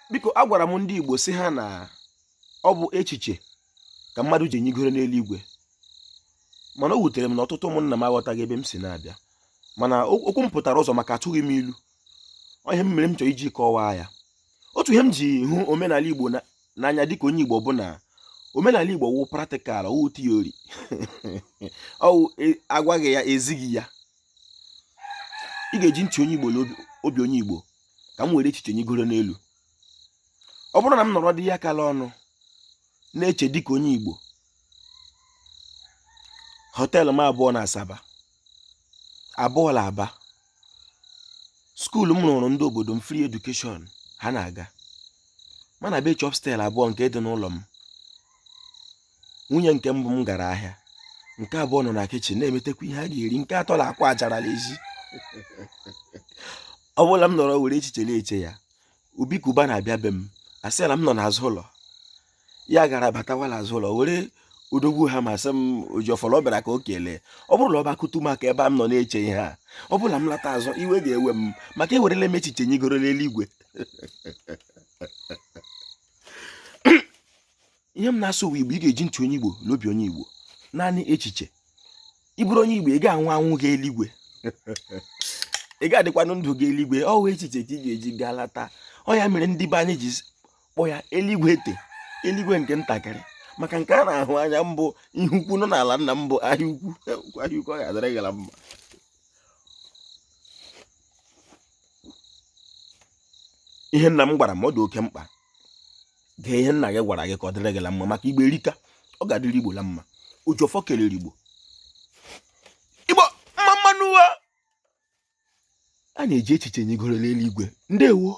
biko agwara m ndị Igbo si ha na ọ bụ echiche ka mmadụ ji enyigoro n'eluigwe, mana o wutere m na ọtụtụ ụmụnna m aghọtaghị ebe m si na-abịa, mana okwu m pụtara ụzọ maka atụghị m ilu. Ihe m mere m chọrọ iji kọwaa ya. Otu ihe m ji hụ omenala Igbo n'anya dịka onye Igbo bụ na omenala Igbo wụ practical, wụ theory ọ agwaghị ya ezighị ya. Ị ga-eji ntị onye Igbo na obi onye Igbo ka m were echiche nyigoro n'elu. Ọ bụrụ na m nọrọ dị ya kala ọnụ na-eche dịka onye Igbo, họteelụ m abụọ na Asaba, abụọ la Aba, skuulu m rụrụ ndị obodo m free education ha na-aga, mana be chọpstel abụọ nke dị n'ụlọ m. Nwunye nke mbụ m gara ahịa, nke abụọ nọ na kichin na-emetekwa ihe a ga-eri, nke atọ la akwa achara ezi. Ọ bụla m nọrọ were echiche na-eche ya, ubi kuba na-abịa be m, asịla m nọ n'azụ ụlọ, ya gara batawala azụ ụlọ were odogwu ha ma sị m Ojiọfọrọ ọ bịara ka o kelee. Ọ bụrụ na ọ bakutu maka ebe m nọ na-eche ihe a, ọ bụla m lata azụ iwe ga-ewe m maka ewerela m echiche nyigoro n'eluigwe. Ihe m na-asụ ụwa Igbo, ị ga-eji ntị onye Igbo na obi onye Igbo, naanị echiche. Ị bụrụ onye Igbo, ị ga-anwụ anwụ gị eluigwe, ị ga-adịkwanụ ndụ gị eluigwe. Ọ wụ echiche ka ị ga-eji bịa lata. Ọ ya mere ndị be anyị ji kpọ ya eluigwe ete, eluigwe nke ntakịrị, maka nke a na-ahụ anya mbụ ihe ukwu nọ n'ala nna m bụ ahịa ukwu. Ahịa ukwu ọ ga-adịrị gị mma. Ihe nna m gwara m ọ dị oke mkpa, gee ihe nna gị gwara gị ka ọ dịrị gị mma, maka Igbo erika, ọ ga-adịrị Igbo la mma. Ojiọfọ kelere Igbo, Igbo mma mmanụ a na-eji echiche nyigoro n'eluigwe. Ndewo.